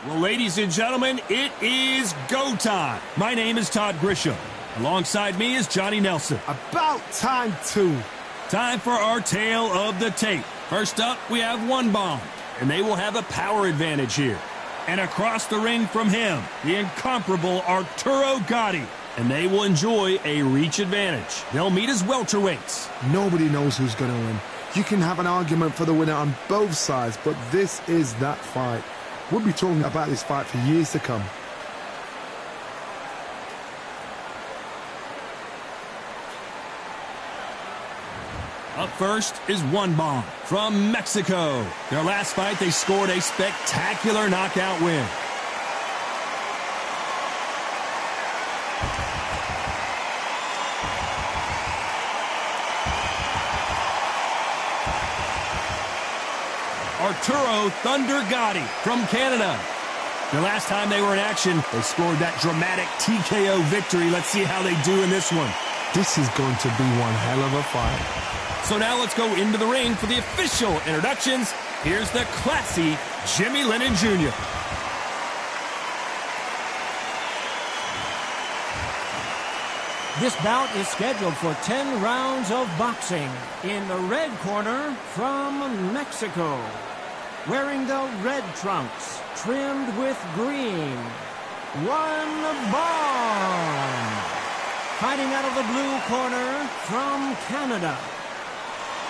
Well, ladies and gentlemen, it is go time. My name is Todd Grisham. Alongside me is Johnny Nelson. About time, too. Time for our tale of the tape. First up, we have one Bond, and they will have a power advantage here. And across the ring from him, the incomparable Arturo Gatti, and they will enjoy a reach advantage. They'll meet as welterweights. Nobody knows who's going to win. You can have an argument for the winner on both sides, but this is that fight. We'll be talking about this fight for years to come. Up first is one Bond from Mexico. Their last fight, they scored a spectacular knockout win. Arturo Thunder Gatti from Canada. The last time they were in action, they scored that dramatic TKO victory. Let's see how they do in this one. This is going to be one hell of a fight. So now let's go into the ring for the official introductions. Here's the classy Jimmy Lennon Jr. This bout is scheduled for 10 rounds of boxing. In the red corner, from Mexico, wearing the red trunks, trimmed with green, one Bond. Fighting out of the blue corner, from Canada,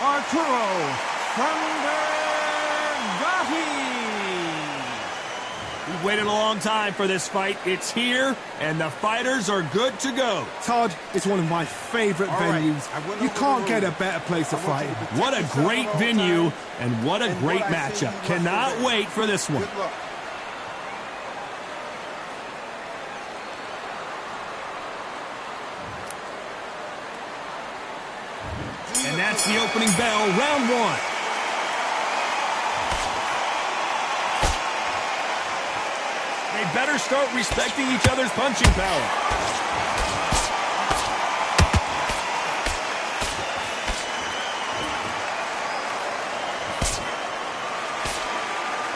Arturo Thunder Gatti. We've waited a long time for this fight. It's here, and the fighters are good to go. Todd, it's one of my favorite venues. You can't get a better place to fight. What a great venue, and what a great matchup. Cannot wait for this one. And that's the opening bell, round one. They better start respecting each other's punching power.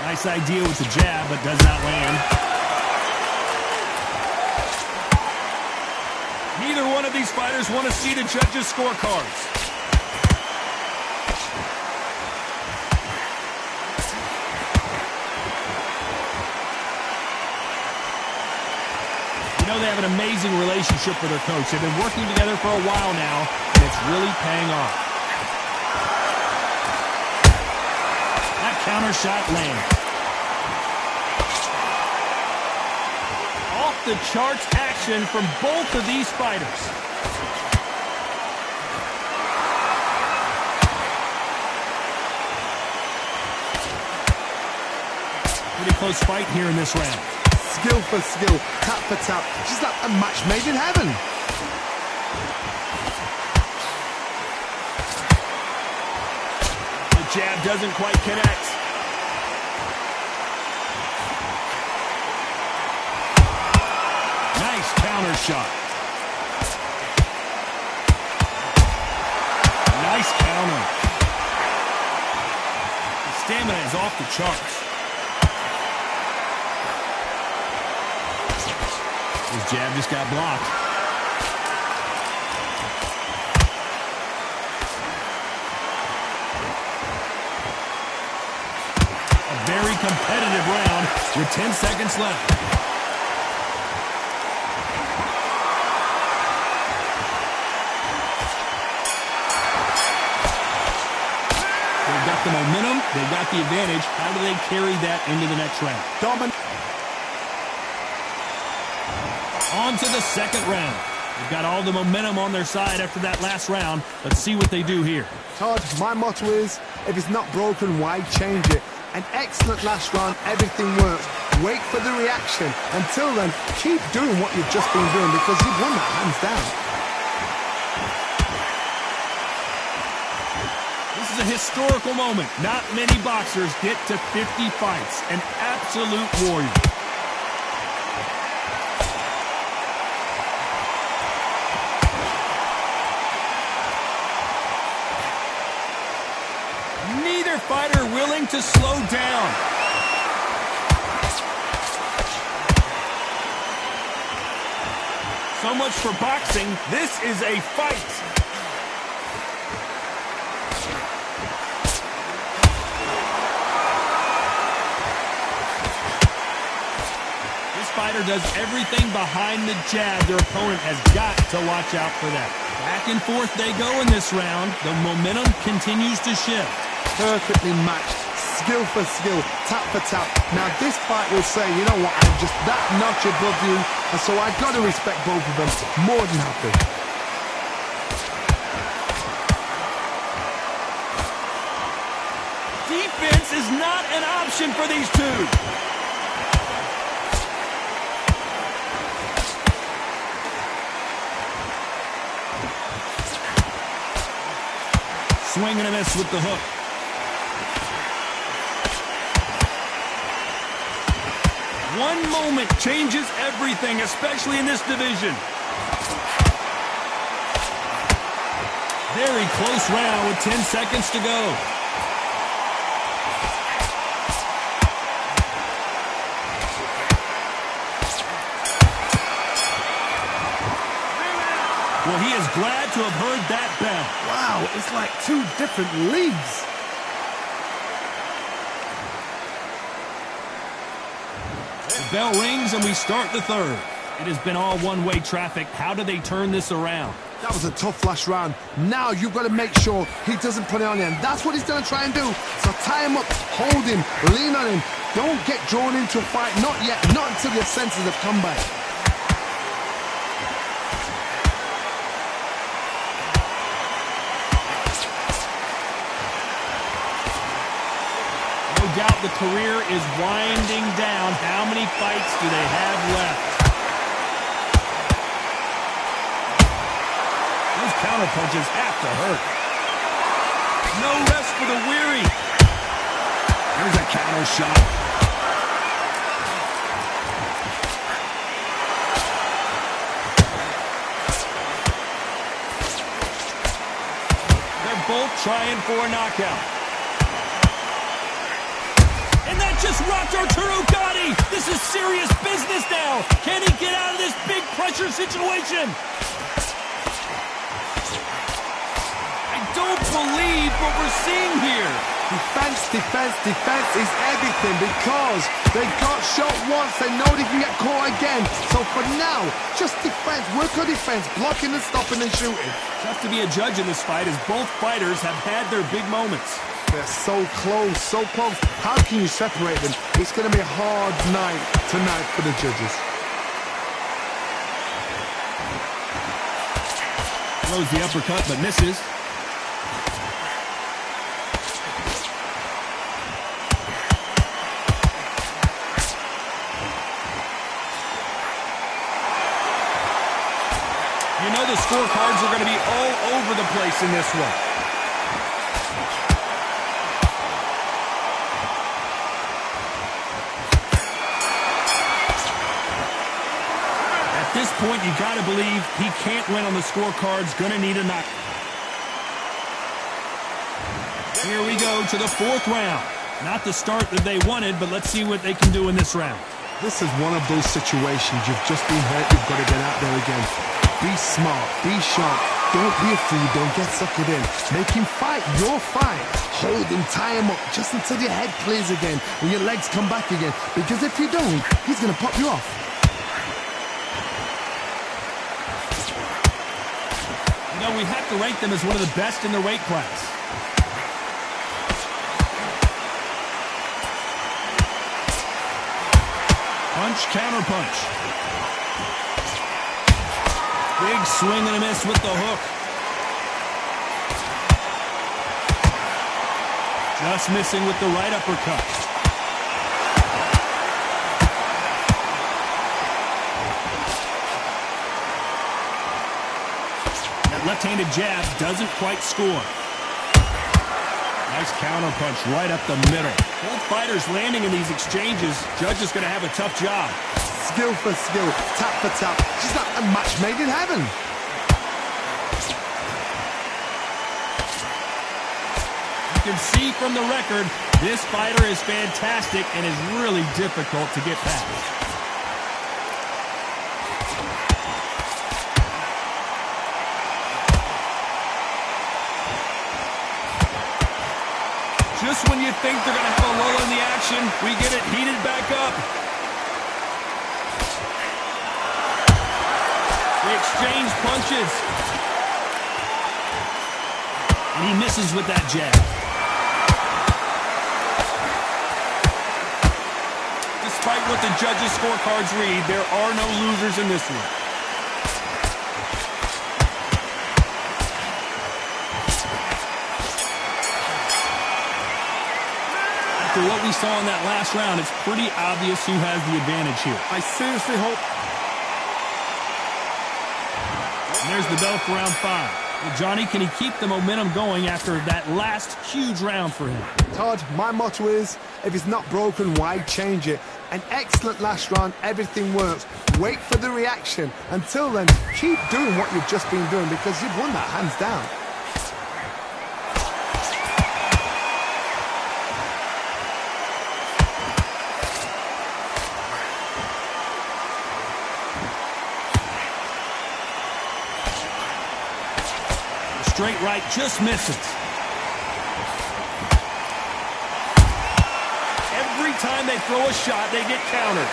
Nice idea with the jab, but does not land. Neither one of these fighters want to see the judges' scorecards. You know, they have an amazing relationship with their coach. They've been working together for a while now, and it's really paying off. That counter shot lands. Off the charts action from both of these fighters. Pretty close fight here in this round. Skill for skill, tap for tap, just like a match made in heaven. The jab doesn't quite connect. Nice counter shot. Nice counter. The stamina is off the charts. His jab just got blocked. A very competitive round with 10 seconds left. They've got the momentum. They've got the advantage. How do they carry that into the next round? Dominant. On to the second round. They've got all the momentum on their side after that last round. Let's see what they do here. Todd, my motto is, if it's not broken, why change it? An excellent last round, everything works. Wait for the reaction. Until then, keep doing what you've just been doing because you've won that hands down. This is a historical moment. Not many boxers get to 50 fights. An absolute warrior. Neither fighter willing to slow down. So much for boxing. This is a fight. This fighter does everything behind the jab. Their opponent has got to watch out for that. Back and forth they go in this round. The momentum continues to shift. Perfectly matched. Skill for skill, tap for tap. Now this fight will say, you know what, I'm just that notch above you, and so I've got to respect both of them. More than happy. Defense is not an option for these two. Swing and a miss with the hook. One moment changes everything, especially in this division. Very close round with 10 seconds to go. Well, he is glad to have heard that bell. Wow, it's like two different leagues. The bell rings and we start the third. It has been all one-way traffic. How do they turn this around? That was a tough last round. Now you've got to make sure he doesn't put it on you, and that's what he's going to try and do. So tie him up, hold him, lean on him. Don't get drawn into a fight. Not yet. Not until your senses have come back. No doubt the career is winding down. How many fights do they have left? Those counter punches have to hurt. No rest for the weary. There's a counter shot. They're both trying for a knockout. And that just rocked Arturo Gatti. This is serious business now. Can he get out of this big pressure situation? I don't believe what we're seeing here. Defense, defense, defense is everything because they got shot once. They know they can get caught again. So for now, just defense. Work on defense, blocking and stopping and shooting. Tough to be a judge in this fight as both fighters have had their big moments. They're so close, so close. How can you separate them? It's going to be a hard night tonight for the judges. Throws the uppercut but misses. You know the scorecards are going to be all over the place in this one. At this point, you got to believe he can't win on the scorecards. Going to need a knock. Here we go to the fourth round. Not the start that they wanted, but let's see what they can do in this round. This is one of those situations. You've just been hurt. You've got to get out there again. Be smart. Be sharp. Don't be a fool. Don't get suckered in. Make him fight your fight. Hold him. Tie him up just until your head clears again and your legs come back again. Because if you don't, he's going to pop you off. You know, we have to rank them as one of the best in their weight class. Punch, counter punch. Big swing and a miss with the hook. Just missing with the right uppercut. That left-handed jab doesn't quite score. Nice counter punch right up the middle. Both fighters landing in these exchanges. Judge is going to have a tough job. Skill for skill, tap for tap. Just like a match made in heaven. You can see from the record, this fighter is fantastic and is really difficult to get past. think they're going to have a lull in the action. We get it heated back up. They exchange punches. And he misses with that jab. Despite what the judges' scorecards read, there are no losers in this one. After what we saw in that last round, it's pretty obvious who has the advantage here. I seriously hope... And there's the bell for round 5. Well, Johnny, can he keep the momentum going after that last huge round for him? Todd, my motto is, if it's not broken, why change it? An excellent last round, everything works. Wait for the reaction. Until then, keep doing what you've just been doing because you've won that hands down. Straight right just misses. Every time they throw a shot, they get countered.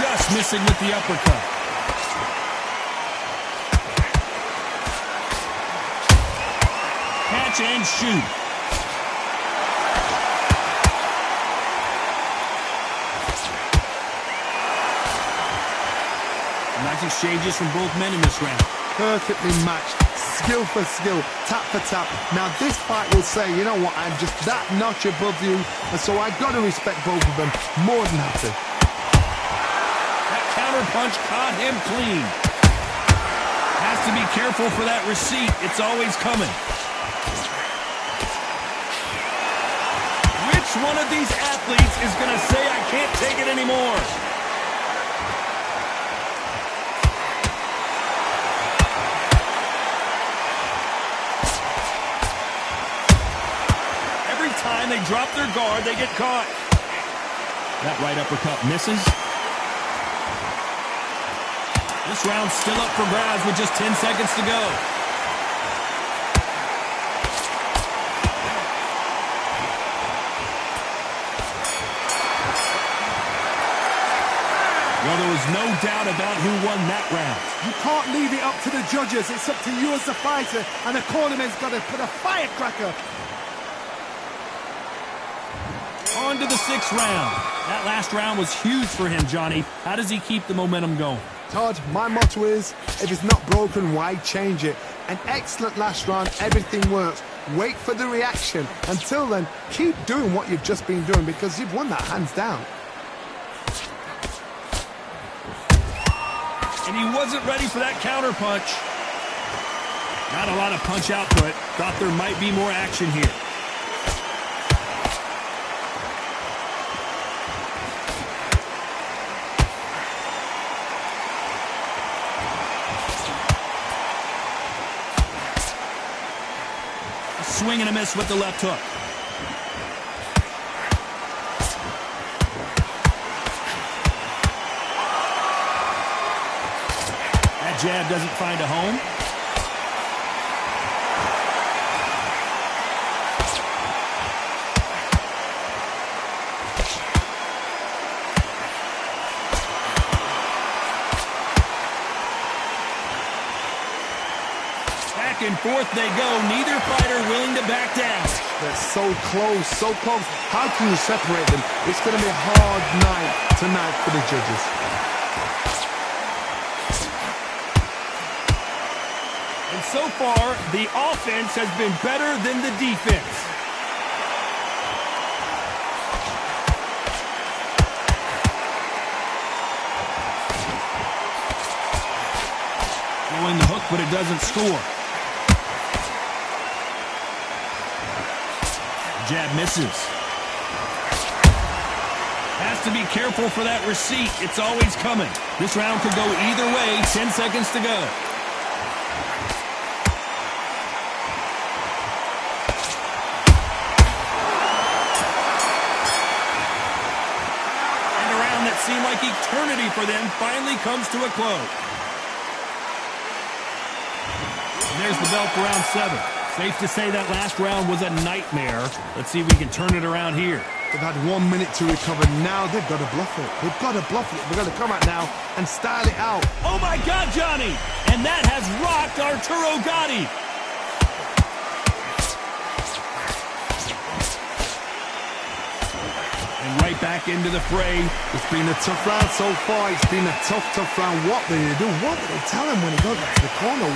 Just missing with the uppercut. Catch and shoot. Nice exchanges from both men in this round. Perfectly matched, skill for skill, tap for tap. Now this fight will say, you know what, I'm just that notch above you, and so I've got to respect both of them more than happy. That counter punch caught him clean. Has to be careful for that receipt. It's always coming. Which one of these athletes is going to say, I can't take it anymore? Time they drop their guard, they get caught. That right uppercut misses. This round's still up for grabs with just 10 seconds to go. Well, there was no doubt about who won that round. You can't leave it up to the judges. It's up to you as the fighter, and the cornerman's got to put a firecracker. On to the 6th round. That last round was huge for him, Johnny. How does he keep the momentum going? Todd, my motto is, if it's not broken, why change it? An excellent last round, everything works. Wait for the reaction. Until then, keep doing what you've just been doing because you've won that hands down. And he wasn't ready for that counter punch. Not a lot of punch output. Thought there might be more action here. Swing and a miss with the left hook. That jab doesn't find a home. Back and forth they go. Neither fighter willing to back down. They're so close, so close. How can you separate them? It's going to be a hard night tonight for the judges. And so far, the offense has been better than the defense. Throwing the hook, but it doesn't score. Jab misses. Has to be careful for that receipt. It's always coming. This round could go either way. 10 seconds to go. And a round that seemed like eternity for them finally comes to a close. There's the bell for round 7. Safe to say that last round was a nightmare. Let's see if we can turn it around here. They've had 1 minute to recover. Now they've got to bluff it. They've got to bluff it. They've got to come out now and style it out. Oh, my God, Johnny! And that has rocked Arturo Gatti. And right back into the fray. It's been a tough round so far. It's been a tough round. What do they do? What do they tell him when he goes back to the corner?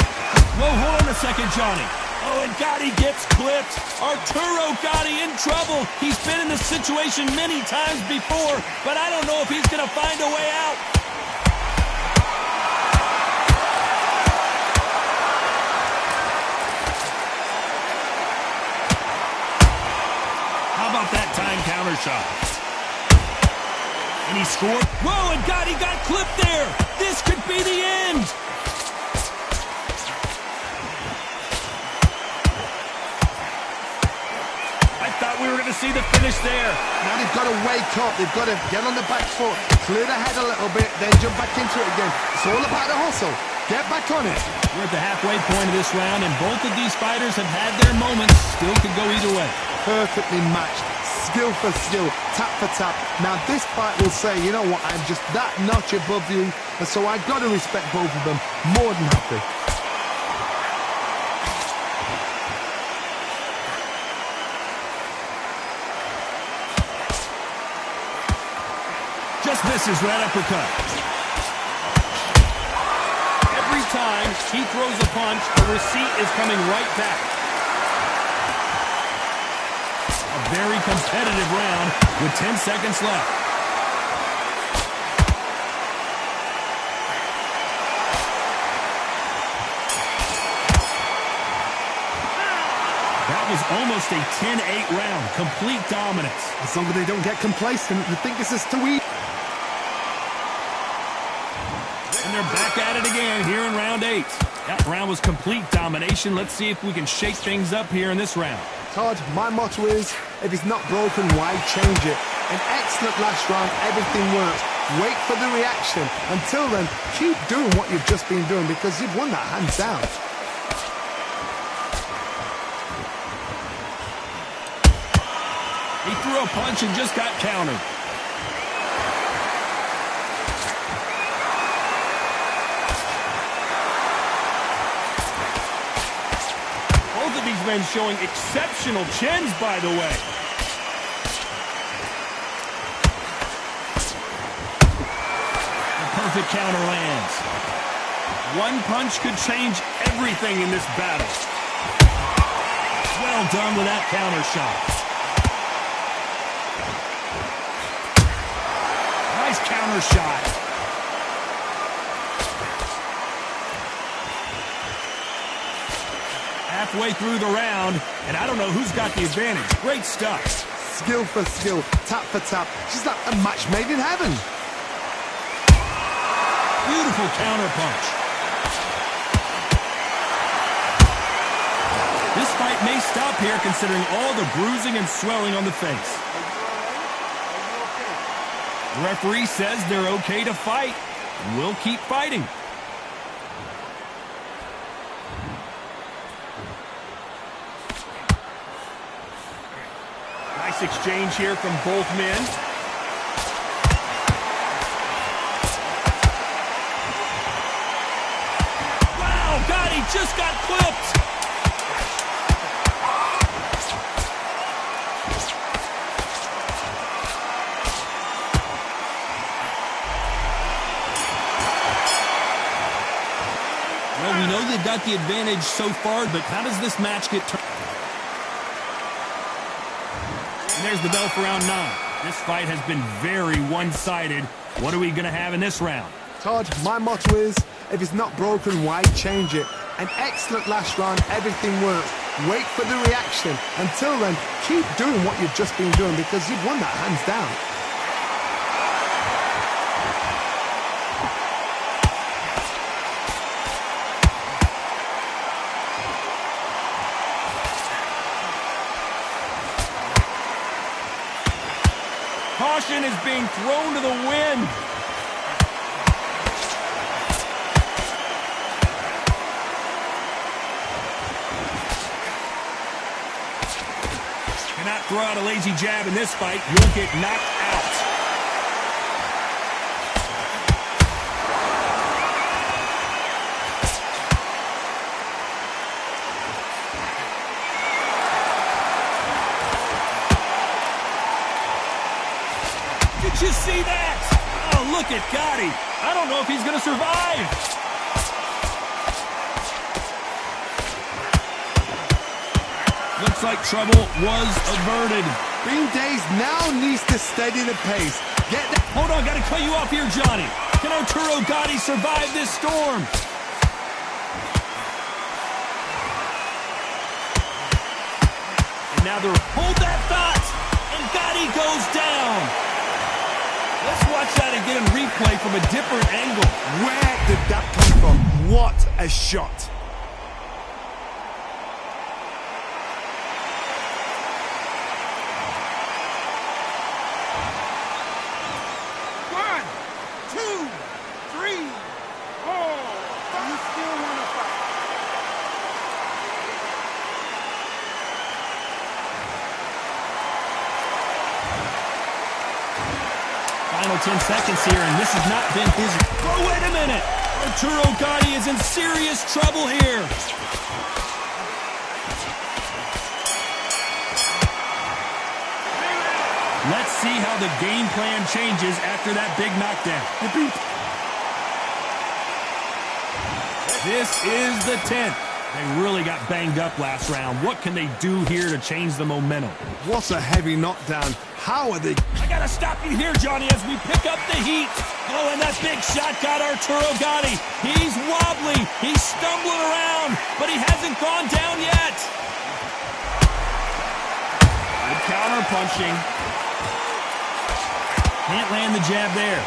Whoa, hold on a second, Johnny. Oh, and Gatti gets clipped. Arturo Gatti in trouble. He's been in this situation many times before, but I don't know if he's going to find a way out. How about that time counter shot? And he scored. Whoa, and Gatti got clipped there. This could be the end. We were going to see the finish there. Now they've got to wake up. They've got to get on the back foot, clear the head a little bit, then jump back into it again. It's all about the hustle. Get back on it. We're at the halfway point of this round, and both of these fighters have had their moments. Still could go either way. Perfectly matched. Skill for skill, tap for tap. Now this fight will say, you know what, I'm just that notch above you, and so I've got to respect both of them. More than happy. Just misses that uppercut. Every time he throws a punch, a receipt is coming right back. A very competitive round with 10 seconds left. That was almost a 10-8 round. Complete dominance. As long as they don't get complacent, you think this is too easy. And they're back at it again here in round 8. That round was complete domination. Let's see if we can shake things up here in this round. Todd, my motto is, if it's not broken, why change it? An excellent last round, everything works. Wait for the reaction. Until then, keep doing what you've just been doing because you've won that hands down. He threw a punch and just got countered. Both of these men showing exceptional chins, by the way. The perfect counter lands. One punch could change everything in this battle. Well done with that counter shot. Nice counter shot. Halfway through the round, and I don't know who's got the advantage. Great stuff. Skill for skill, tap for tap. She's like a match made in heaven. Beautiful counter punch. This fight may stop here considering all the bruising and swelling on the face. The referee says they're okay to fight. We'll keep fighting. Nice exchange here from both men. Wow, Gatti just got clipped. Well, we know they've got the advantage so far, but how does this match get turned? And there's the bell for round 9. This fight has been very one-sided. What are we going to have in this round? Todd, my motto is, if it's not broken, why change it? An excellent last round, everything works. Wait for the reaction. Until then, keep doing what you've just been doing because you've won that hands down. Caution is being thrown to the wind. throw out a lazy jab in this fight, you'll get knocked out. Did you see that? Oh, look at Gatti. I don't know if he's going to survive. Looks like trouble was averted. Bean Days now needs to steady the pace. Hold on, got to cut you off here, Johnny. Can Arturo Gatti survive this storm? And now they're... Hold that thought! And Gatti goes down. Let's watch that again in replay from a different angle. Where did that come from? What a shot. Final 10 seconds here, and this has not been his... Oh, wait a minute! Arturo Gatti is in serious trouble here. Let's see how the game plan changes after that big knockdown. This is the 10th. They really got banged up last round. What can they do here to change the momentum? What a heavy knockdown. How are they... I gotta stop you here, Johnny, as we pick up the heat. Oh, and that big shot got Arturo Gatti. He's wobbly. He's stumbling around, but he hasn't gone down yet. Good counter punching. Can't land the jab there.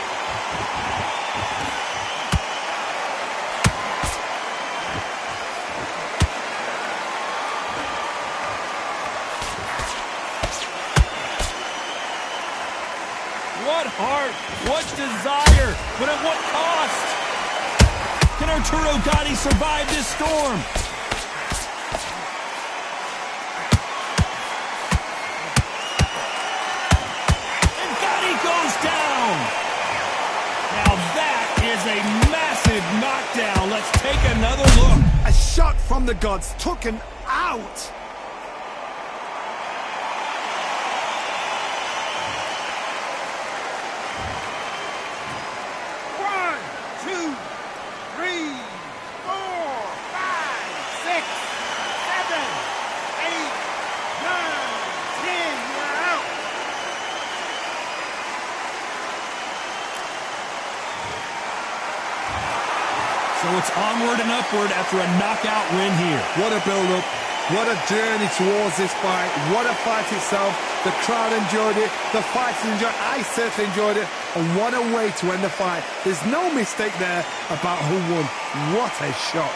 What heart, what desire, but at what cost? Can Arturo Gatti survive this storm? And Gatti goes down. Now that is a massive knockdown. Let's take another look. A shot from the gods took him out. So it's onward and upward after a knockout win here. What a build-up. What a journey towards this fight. What a fight itself. The crowd enjoyed it. The fighters enjoyed it. I certainly enjoyed it. And what a way to end the fight. There's no mistake there about who won. What a shot.